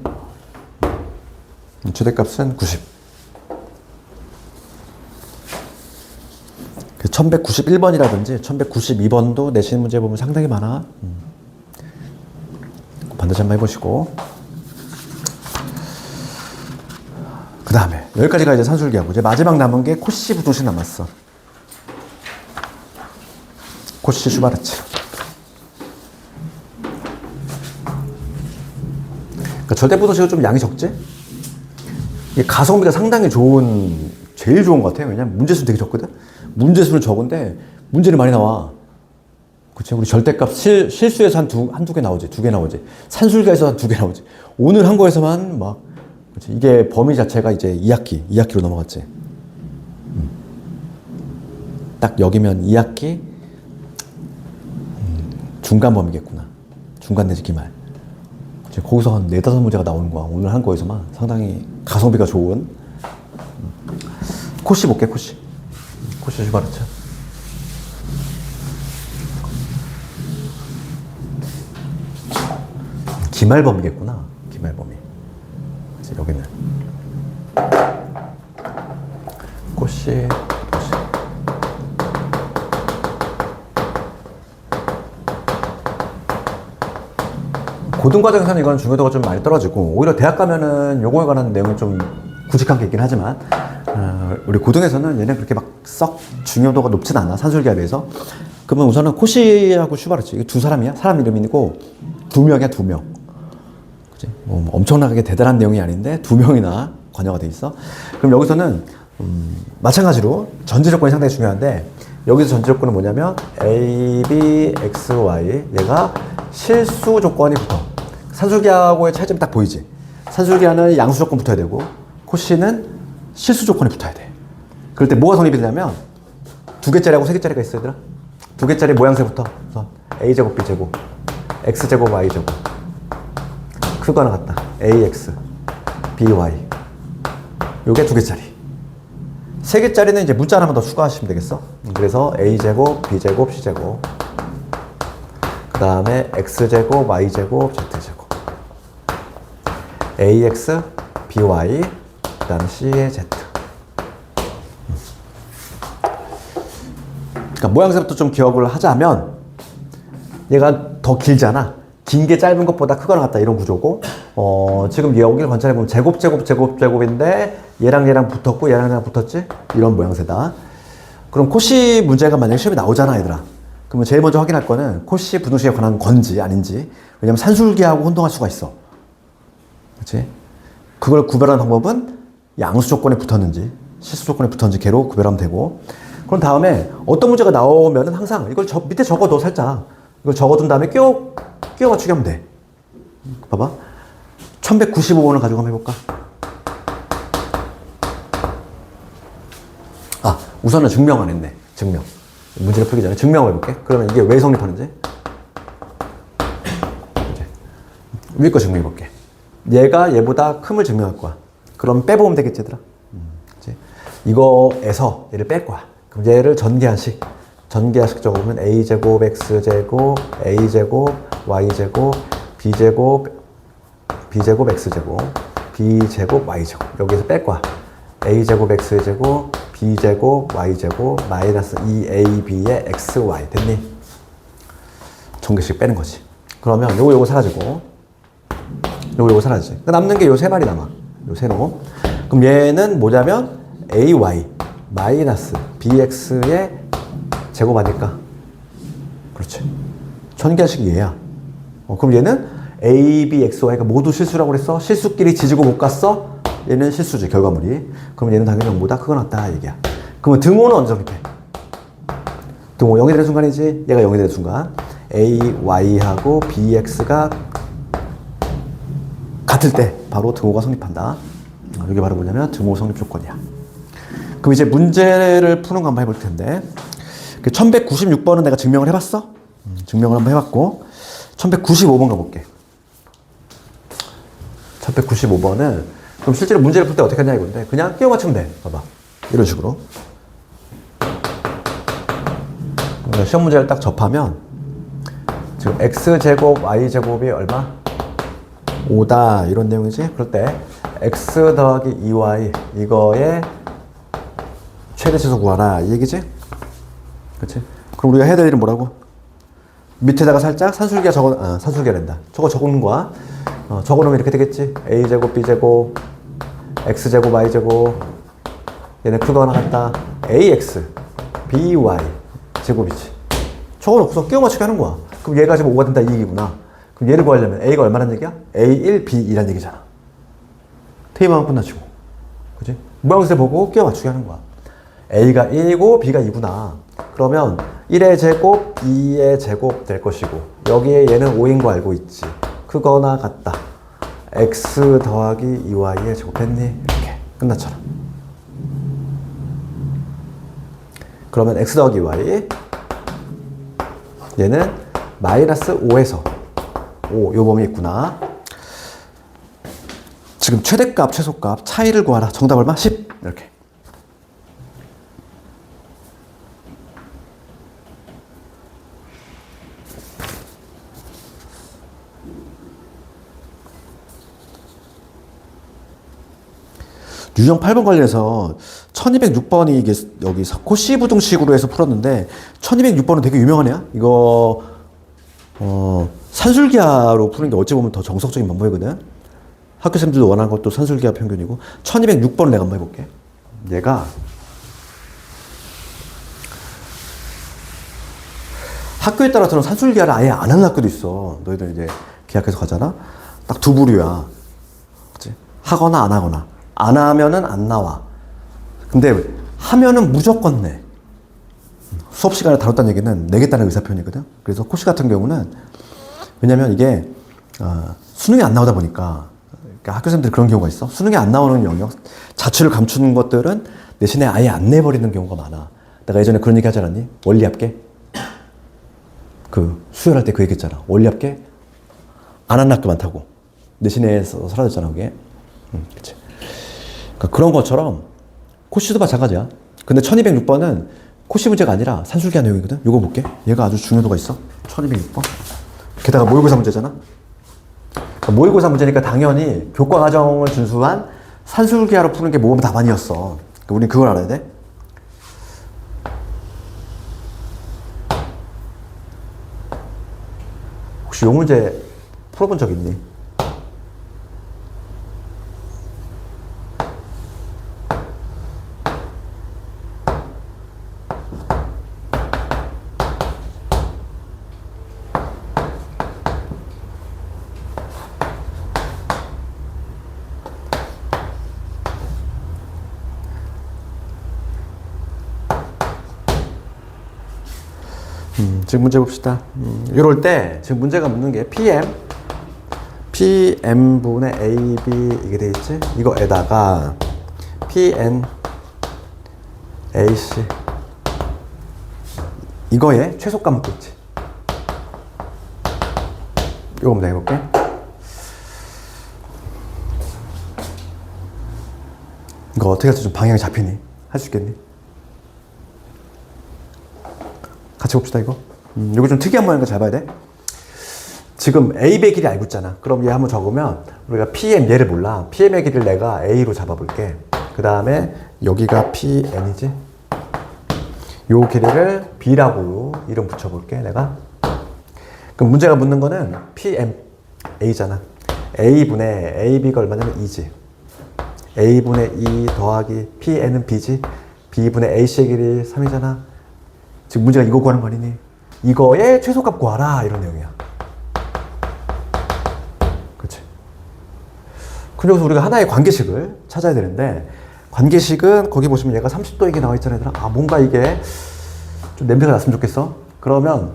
Speaker 1: 최대값은 90. 1191번이라든지 1192번도 내신 문제 보면 상당히 많아. 반드시 한번 해보시고. 그 다음에 여기까지가 이제 산술기하고 이제 마지막 남은 게 코시 부등식 남았어. 코시 슈바르츠. 그러니까 절대 부등식은 좀 양이 적지? 이게 가성비가 상당히 좋은, 제일 좋은 것 같아요. 왜냐면 문제수 되게 적거든? 문제수는 적은데 문제는 많이 나와. 그치? 우리 절대값 실수에서 한두 개 나오지. 두 개 나오지. 산술가에서 한 두 개 나오지. 오늘 한 거에서만 막, 그치? 이게 범위 자체가 이제 2학기로 넘어갔지. 딱 여기면 2학기 중간 범위겠구나. 중간 내지 기말. 거기서 한 4-5문제가 나오는 거야. 오늘 한 거에서만 상당히 가성비가 좋은. 코시 볼게, 코시. 코시 슈바르츠. 기말 범위겠구나. 기말 범위. 여기는. 코시. 고등과정에서는 이건 중요도가 좀 많이 떨어지고, 오히려 대학 가면은 요거에 관한 내용이 좀 굵직한 게 있긴 하지만, 우리 고등에서는 얘네 그렇게 막 썩 중요도가 높진 않아. 산술기에 비해서. 그러면 우선은 코시하고 슈바르츠. 이게 두 사람이야? 사람 이름이고, 2명이야, 2명. 그치? 뭐 엄청나게 대단한 내용이 아닌데, 2명이나 관여가 돼 있어. 그럼 여기서는, 마찬가지로 전제 조건이 상당히 중요한데, 여기서 전제 조건은 뭐냐면, A, B, X, Y. 얘가 실수 조건이 붙어. 산술기하고의 차이점이 딱 보이지? 산술기하는 양수 조건 붙어야 되고, 코시는 실수 조건이 붙어야 돼. 그럴 때 뭐가 성립이 되냐면, 2개짜리하고 3개짜리가 있어, 얘들아. 두 개짜리 모양새부터 우선 a제곱 b제곱 x제곱 y제곱 크거나 같다 ax by 요게 두 개짜리. 세 개짜리는 이제 문자 하나만 더 추가하시면 되겠어. 그래서 a제곱 b제곱 c제곱 그 다음에 x제곱 y제곱 z제곱 ax by 그 다음에 c의 z. 그러니까 모양새부터 좀 기억을 하자면 얘가 더 길잖아. 긴 게 짧은 것보다 크거나 같다 이런 구조고 지금 여기를 관찰해보면 제곱인데 얘랑 붙었고 얘랑 붙었지? 이런 모양새다. 그럼 코시 문제가 만약에 시험에 나오잖아 얘들아. 그러면 제일 먼저 확인할 거는 코시 분동식에 관한 건지 아닌지. 왜냐면 산술기하고 혼동할 수가 있어. 그렇지? 그걸 구별하는 방법은 양수 조건에 붙었는지 실수 조건에 붙었는지 걔로 구별하면 되고. 그런 다음에 어떤 문제가 나오면은 항상 이걸 밑에 적어둬 살짝. 이걸 적어둔 다음에 끼워 맞추기 하면 돼. 봐봐. 1195번을 가지고 한번 해볼까? 아, 우선은 증명 안 했네. 증명. 문제를 풀기 전에 증명을 해볼게. 그러면 이게 왜 성립하는지. 위에 거 증명해볼게. 얘가 얘보다 큼을 증명할 거야. 그럼 빼보면 되겠지, 얘들아? 그치? 이거에서 얘를 뺄 거야. 그럼 얘를 전개한식 적어보면 a제곱 x제곱 a제곱 y제곱 b제곱 x제곱 b제곱 y제곱 여기서 뺄 거야. a제곱 x제곱 b제곱 y제곱 마이너스 2ab의 xy 됐니? 전개식 빼는 거지. 그러면 요거 사라지고 요거 사라지지. 남는 게 요 세 마리 남아. 요 세 놈. 그럼 얘는 뭐냐면 ay 마이너스 bx의 제곱 아닐까? 그렇지. 전개식이 얘야. 그럼 얘는 a, b, x, y가 모두 실수라고 그랬어? 실수끼리 지지고 못 갔어? 얘는 실수지, 결과물이. 그럼 얘는 당연히 0보다 크거나 같다, 얘기야. 그러면 등호는 언제 성립해? 등호 0이 되는 순간이지? 얘가 0이 되는 순간. a, y하고 b, x가 같을 때 바로 등호가 성립한다. 이게 바로 뭐냐면 등호 성립 조건이야. 그럼 이제 문제를 푸는 거 한번 해볼 텐데. 1196번은 내가 증명을 해봤어? 증명을 한번 해봤고 1195번 가볼게. 1195번은 그럼 실제로 문제를 풀 때 어떻게 하냐 이건데 그냥 끼워 맞추면 돼. 봐봐. 이런 식으로. 시험 문제를 딱 접하면 지금 x제곱 y제곱이 얼마? 5다 이런 내용이지? 그럴 때 x 더하기 2y 이거의 최대치수 구하라 이 얘기지? 그치? 그럼 우리가 해야 될 일은 뭐라고? 밑에다가 살짝 산술기가 산술기가 된다. 저거 적는 거야. 적어놓으면 이렇게 되겠지. a제곱, b제곱, x제곱, y제곱. 얘네 크거나 같다. ax, by 제곱이지. 적어놓고서 끼워 맞추기 하는 거야. 그럼 얘가 지금 5가 된다 이 얘기구나. 그럼 얘를 구하려면 a가 얼마란 얘기야? a1, b2란 얘기잖아. 테이블만 끝나치고. 그치? 모양새 보고 끼워 맞추기 하는 거야. a가 1이고 b가 2구나. 그러면 1의 제곱, 2의 제곱 될 것이고 여기에 얘는 5인 거 알고 있지. 크거나 같다. x 더하기 2y의 제곱 됐니? 이렇게 끝났잖아. 그러면 x 더하기 y 얘는 마이너스 5에서 5 요 범위 있구나. 지금 최대값, 최소값 차이를 구하라. 정답 얼마? 10 이렇게. 유형 8번 관련해서 1206번이 이게 여기 코시 부등식으로 해서 풀었는데 1206번은 되게 유명하네요. 이거 산술기하로 푸는 게 어찌 보면 더 정석적인 방법이거든. 학교생들도 원하는 것도 산술기하 평균이고 1206번을 내가 한번 해볼게. 얘가 학교에 따라서는 산술기하를 아예 안 하는 학교도 있어. 너희들 이제 계약해서 가잖아. 딱 두 부류야. 그치? 하거나 안 하거나. 안 하면은 안 나와. 근데 하면은 무조건 내. 수업 시간에 다뤘다는 얘기는 내겠다는 의사표현이거든. 그래서 코시 같은 경우는 왜냐면 이게 수능이 안 나오다 보니까 그러니까 학교생들이 그런 경우가 있어. 수능이 안 나오는 영역, 자취를 감추는 것들은 내신에 아예 안 내버리는 경우가 많아. 내가 예전에 그런 얘기 하지 않았니? 원리 합계? 그 수혈할 때 그 얘기했잖아. 원리합계 안 한 학교 많다고. 내 시내에서 사라졌잖아, 그게. 그치. 그러니까 그런 것처럼 코시도 마찬가지야. 근데 1206번은 코시 문제가 아니라 산술기하 내용이거든. 이거 볼게. 얘가 아주 중요도가 있어. 1206번. 게다가 모의고사 문제잖아. 그러니까 모의고사 문제니까 당연히 교과 과정을 준수한 산술기하로 푸는 게 모범 답안이었어. 그러니까 우리 그걸 알아야 돼. 혹시 이 문제 풀어본 적 있니? 지금 문제 봅시다. 이럴 때 지금 문제가 묻는 게 PM분의 AB 이게 돼 있지? 이거에다가 PN AC 이거에 최소값 묻고 있지. 이거 먼저 해볼게. 이거 어떻게 해서 좀 방향이 잡히니? 할 수 있겠니? 같이 봅시다, 이거. 이거 좀 특이한 모양이니까 잘 봐야 돼. 지금 A의 길이 알고 있잖아. 그럼 얘 한번 적으면 우리가 PM 얘를 몰라. PM의 길이를 내가 A로 잡아볼게. 그 다음에 여기가 PN이지. 요 길이를 B라고 이름 붙여볼게, 내가. 그럼 문제가 묻는 거는 PM A잖아. A분의 AB가 얼마냐면 2지. A분의 2 더하기 PN은 B지. B분의 AC의 길이 3이잖아. 지금 문제가 이거 구하는 거 아니니? 이거의 최소값 구하라 이런 내용이야. 그렇지? 근데 여기서 우리가 하나의 관계식을 찾아야 되는데 관계식은 거기 보시면 얘가 30도 이게 나와 있잖아, 얘들아. 아, 뭔가 이게 좀 냄새가 났으면 좋겠어. 그러면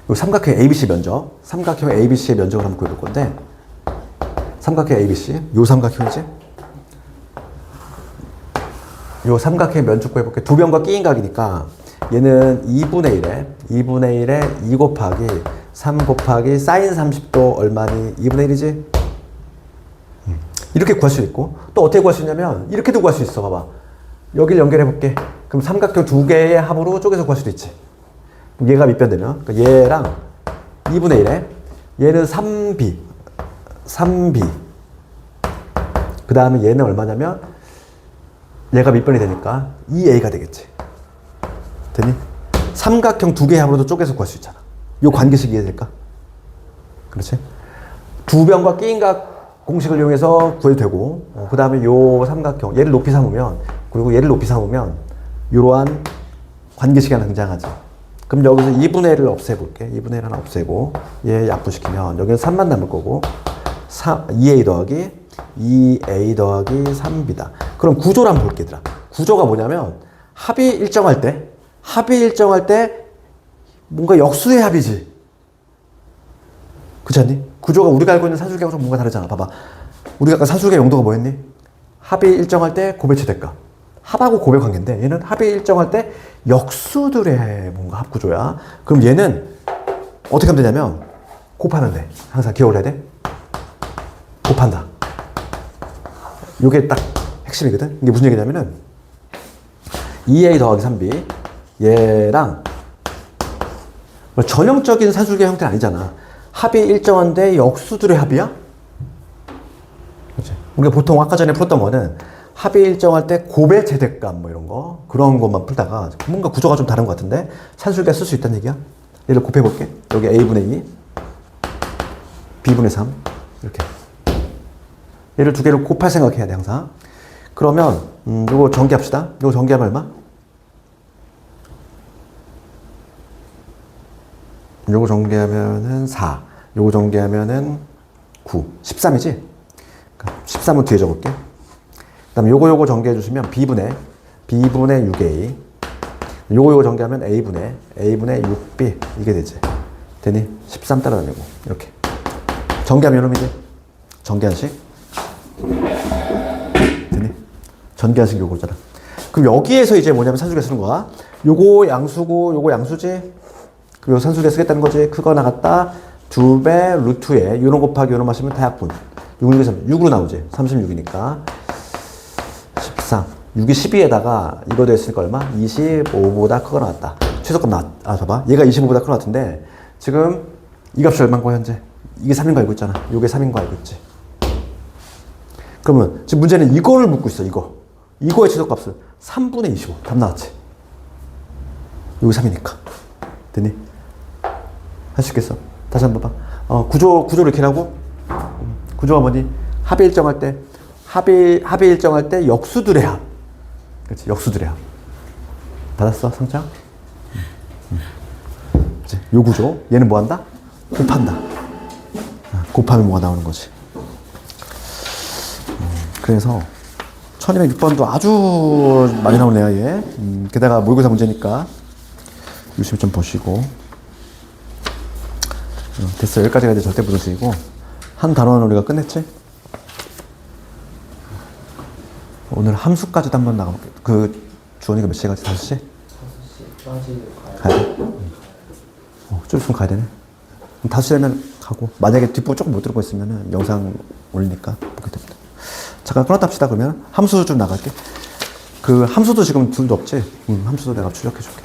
Speaker 1: 요 삼각형 ABC 면적, 삼각형 ABC의 면적을 한번 구해볼 건데 삼각형 ABC, 요 삼각형이지? 요 삼각형의 면적 구해볼게. 두 변과 끼인각이니까 얘는 2분의 1에 2분의 1에 2 곱하기 3 곱하기 사인 30도 얼마니? 2분의 1이지? 이렇게 구할 수 있고 또 어떻게 구할 수 있냐면 이렇게도 구할 수 있어. 봐봐. 여기를 연결해볼게. 그럼 삼각형 두 개의 합으로 쪼개서 구할 수도 있지. 그럼 얘가 밑변 되면 그러니까 얘랑 2분의 1에 얘는 3b 그 다음에 얘는 얼마냐면 얘가 밑변이 되니까 2a가 되겠지. 되니? 삼각형 두 개의 합으로도 쪼개서 구할 수 있잖아. 이 관계식 이해될까? 그렇지? 두 변과 끼인각 공식을 이용해서 구해도 되고 그 다음에 요 삼각형 얘를 높이 삼으면 그리고 얘를 높이 삼으면 이러한 관계식이 하나 등장하지. 그럼 여기서 2분의 1을 없애볼게. 2분의 1 하나 없애고 얘 약분시키면 여기는 3만 남을 거고 2a 더하기 2a 더하기 3b다. 그럼 구조를 한번 볼게, 얘들아. 구조가 뭐냐면 합이 일정할 때 뭔가 역수의 합이지. 그렇지 않니? 구조가 우리가 알고 있는 산술기하고 좀 뭔가 다르잖아. 봐봐. 우리가 아까 산술기의 용도가 뭐였니? 합이 일정할 때 곱의 최대값. 합하고 곱의 관계인데 얘는 합이 일정할 때 역수들의 뭔가 합 구조야. 그럼 얘는 어떻게 하면 되냐면 곱하면 돼. 항상 기억을 해야 돼. 곱한다. 요게 딱 핵심이거든. 이게 무슨 얘기냐면은 2a 더하기 3b 얘랑 전형적인 산술기의 형태는 아니잖아. 합이 일정한데 역수들의 합이야? 그렇지. 우리가 보통 아까 전에 풀었던 거는 합이 일정할 때 곱의 최대값 뭐 이런 거 그런 것만 풀다가 뭔가 구조가 좀 다른 것 같은데 산술기가 쓸 수 있다는 얘기야. 얘를 곱해볼게. 여기 a분의 2 b분의 3 이렇게 얘를 두 개를 곱할 생각해야 돼 항상. 그러면 요거 전개합시다. 요거 전개하면 얼마? 요거 전개하면은 4 요거 전개하면은 9 13이지? 13은 뒤에 적을게. 그 다음에 요거 전개해 주시면 b분의 6a 요거 전개하면 a분의 6b 이게 되지. 되니? 13 따라다니고 이렇게 전개하면 이놈이지. 전개한식 되니? 전개한식 요거잖아. 그럼 여기에서 이제 뭐냐면 산술기가 쓰는 거야. 요거 양수고 요거 양수지. 그리고 산수대 쓰겠다는 거지. 크거나 같다. 2배 루트에 요런 곱하기 요런 마시면 다약분. 6으로 나오지. 36이니까 13. 6이 12에다가 이거 됐으니까 얼마? 25보다 크거나 같다. 최소값 나왔. 봐봐. 얘가 25보다 크거나 같은데 지금 이 값이 얼마인 거야 현재? 이게 3인 거 알고 있잖아. 요게 3인 거 알고 있지. 그러면 지금 문제는 이거를 묻고 있어. 이거의 최소값을 3분의 25. 답 나왔지. 여기 3이니까. 됐니? 할 수 있겠어? 다시 한번 봐봐. 구조를 이렇게 하고, 구조가 뭐니? 합의 일정할 때, 합의 일정할 때 역수들의 합. 그렇지, 역수들의 합. 받았어, 상장? 이제 요 구조. 얘는 뭐 한다? 곱한다. 곱하면 뭐가 나오는 거지. 그래서 1206번도 아주 많이 나오네요, 얘. 게다가 모의고사 문제니까 유심히 좀 보시고. 됐어. 여기까지가 이제 절대부등식이고 한 단원은 우리가 끝냈지? 오늘 함수까지도 한번 나가볼게. 그 주원이가 몇 시에 가지? 5시? 5시 가야 돼? 좀 있으면 가야 되네. 5시 되면 가고 만약에 뒷부분 조금 못 들고 있으면 영상 올리니까 보게 됩니다. 잠깐 끊었다 합시다. 그러면 함수 좀 나갈게. 그 함수도 지금 둘도 없지? 함수도 내가 출력해 줄게.